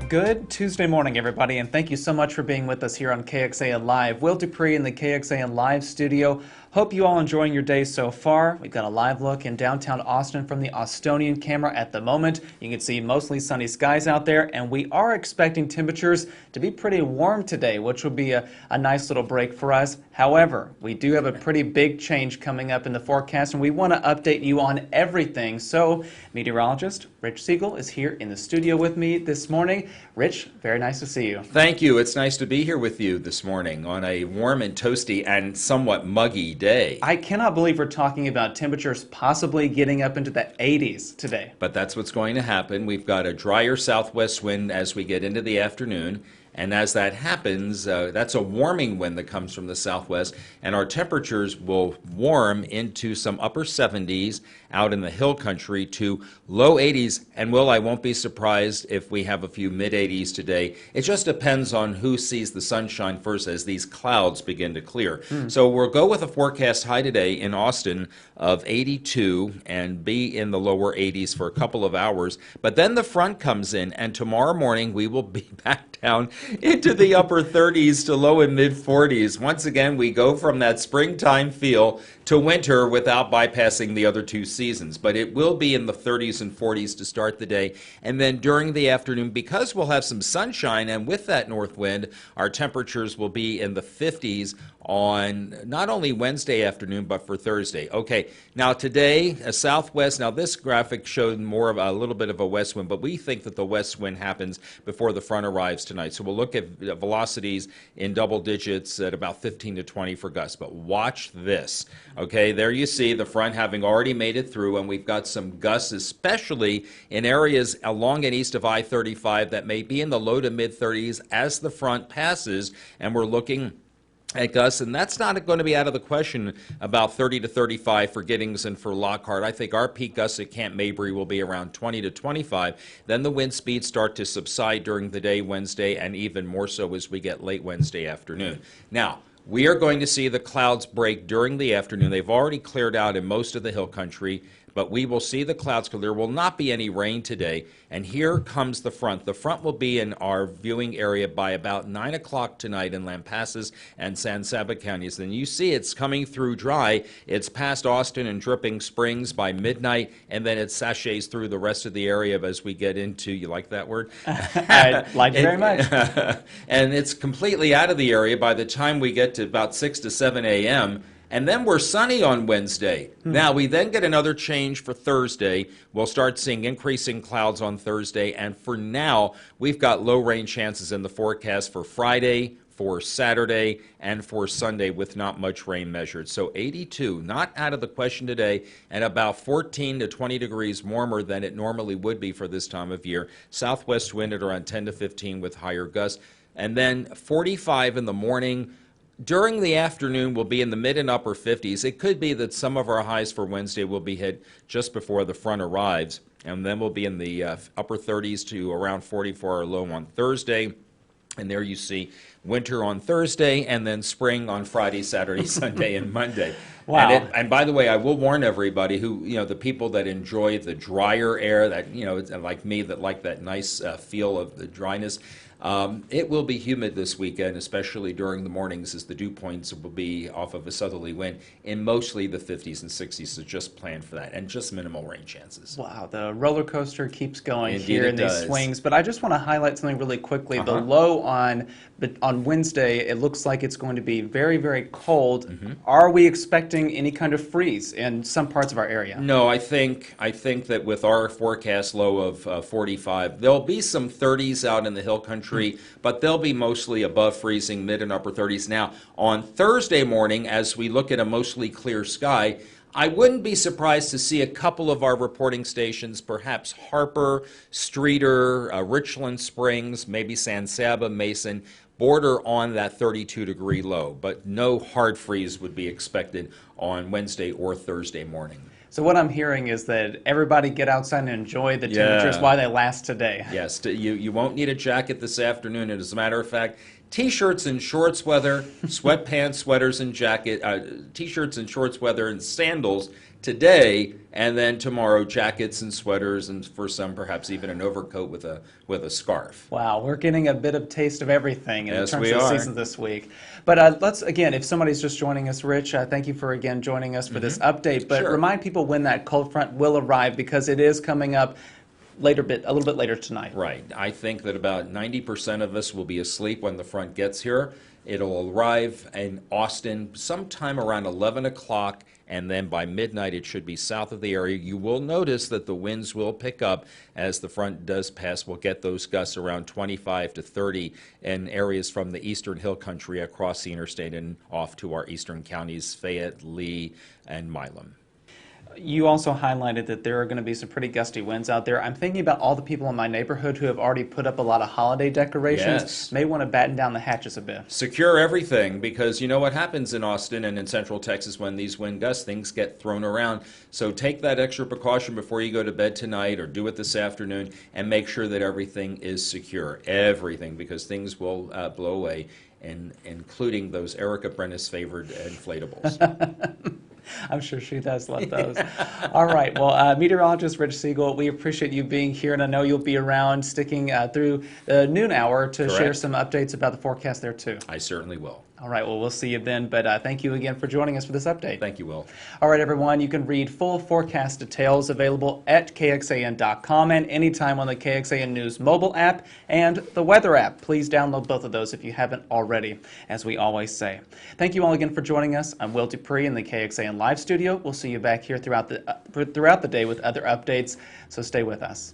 Good Tuesday morning, everybody, and thank you so much for being with us here on KXAN Live. Will Dupree in the KXAN Live studio. Hope you all enjoying your day so far. We've got a live look in downtown Austin from the Austonian camera at the moment. You can see mostly sunny skies out there, and we are expecting temperatures to be pretty warm today, which will be a nice little break for us. However, we do have a pretty big change coming up in the forecast, and we want to update you on everything. So, meteorologist Rich Siegel is here in the studio with me this morning. Rich, very nice to see you. Thank you. It's nice to be here with you this morning on a warm and toasty and somewhat muggy day. I cannot believe we're talking about temperatures possibly getting up into the 80s today. But that's what's going to happen. We've got a drier southwest wind as we get into the afternoon. And as that happens, that's a warming wind that comes from the southwest, and our temperatures will warm into some upper 70s out in the hill country to low 80s. And Will, I won't be surprised if we have a few mid 80s today. It just depends on who sees the sunshine first as these clouds begin to clear. So we'll go with a forecast high today in Austin of 82 and be in the lower 80s for a couple of hours. But then the front comes in, and tomorrow morning we will be back down into the upper 30s to low and mid 40s. Once again, we go from that springtime feel to winter without bypassing the other two seasons. But it will be in the 30s and 40s to start the day. And then during the afternoon, because we'll have some sunshine, and with that north wind, our temperatures will be in the 50s on not only Wednesday afternoon, but for Thursday. Okay, now today, a southwest. Now this graphic showed more of a little bit of a west wind, but we think that the west wind happens before the front arrives tonight. So we'll look at velocities in double digits at about 15 to 20 for gusts. But watch this. Okay, there you see the front having already made it through, and we've got some gusts, especially in areas along and east of I-35 that may be in the low to mid 30s as the front passes, and we're looking at gusts, and that's not going to be out of the question, about 30 to 35 for Giddings and for Lockhart. I think our peak gusts at Camp Mabry will be around 20 to 25. Then the wind speeds start to subside during the day Wednesday, and even more so as we get late Wednesday afternoon. Now, we are going to see the clouds break during the afternoon. They've already cleared out in most of the hill country, but we will see the clouds clear. There will not be any rain today, and here comes the front. The front will be in our viewing area by about 9 o'clock tonight in Lampasas and San Saba counties. And you see it's coming through dry. It's past Austin and Dripping Springs by midnight, and then it sachets through the rest of the area as we get into, you like that word? I like it very much. And it's completely out of the area by the time we get to about 6 to 7 a.m., and then we're sunny on Wednesday. Now, we then get another change for Thursday. We'll start seeing increasing clouds on Thursday. And for now, we've got low rain chances in the forecast for Friday, for Saturday, and for Sunday with not much rain measured. So 82, not out of the question today, and about 14 to 20 degrees warmer than it normally would be for this time of year. Southwest wind at around 10 to 15 with higher gusts. And then 45 in the morning. During the afternoon, we'll be in the mid and upper 50s. It could be that some of our highs for Wednesday will be hit just before the front arrives, and then we'll be in the upper 30s to around 40 for our low on Thursday. And there you see winter on Thursday, and then spring on Friday, Saturday, Sunday, and Monday. Wow. And by the way, I will warn everybody who, the people that enjoy the drier air, that, like me, that like that nice feel of the dryness, it will be humid this weekend, especially during the mornings, as the dew points will be off of a southerly wind in mostly the 50s and 60s, so just plan for that, and just minimal rain chances. Wow, the roller coaster keeps going. Indeed, here in these swings. But I just want to highlight something really quickly. The low on Wednesday, it looks like it's going to be very, very cold. Are we expecting any kind of freeze in some parts of our area? No, I think that with our forecast low of 45, there'll be some 30s out in the hill country, but they'll be mostly above freezing, mid and upper 30s. Now, on Thursday morning, as we look at a mostly clear sky, I wouldn't be surprised to see a couple of our reporting stations, perhaps Harper, Streeter, Richland Springs, maybe San Saba, Mason, border on that 32-degree low, but no hard freeze would be expected on Wednesday or Thursday morning. So what I'm hearing is that everybody get outside and enjoy the temperatures while they last today. Yes, you won't need a jacket this afternoon, and as a matter of fact, T-shirts and shorts weather, sweatpants, sweaters, and T-shirts and shorts weather, and sandals today, and then tomorrow jackets and sweaters, and for some perhaps even an overcoat with a scarf. Wow, we're getting a bit of taste of everything in Yes, terms we of the are. season this week. But let's, again, if somebody's just joining us, Rich, thank you for, again, joining us for this update. But Sure. remind people when that cold front will arrive, because it is coming up a little bit later tonight. Right. I think that about 90% of us will be asleep when the front gets here. It'll arrive in Austin sometime around 11 o'clock, and then by midnight it should be south of the area. You will notice that the winds will pick up as the front does pass. We'll get those gusts around 25 to 30 in areas from the eastern hill country across the interstate and off to our eastern counties, Fayette, Lee, and Milam. You also highlighted that there are going to be some pretty gusty winds out there. I'm thinking about all the people in my neighborhood who have already put up a lot of holiday decorations. Yes. May want to batten down the hatches a bit. Secure everything, because you know what happens in Austin and in central Texas when these wind gusts, things get thrown around. So take that extra precaution before you go to bed tonight, or do it this afternoon, and make sure that everything is secure. Everything, because things will blow away, and including those Erica Brennis favored inflatables. I'm sure she does love those. All right. Well, meteorologist Rich Siegel, we appreciate you being here, and I know you'll be around sticking through the noon hour to share Correct. some updates about the forecast there, too. I certainly will. All right. Well, we'll see you then, but thank you again for joining us for this update. Thank you, Will. All right, everyone. You can read full forecast details available at KXAN.com and anytime on the KXAN News mobile app and the weather app. Please download both of those if you haven't already, as we always say. Thank you all again for joining us. I'm Will Dupree in the KXAN Live Studio. We'll see you back here throughout the day with other updates, so stay with us.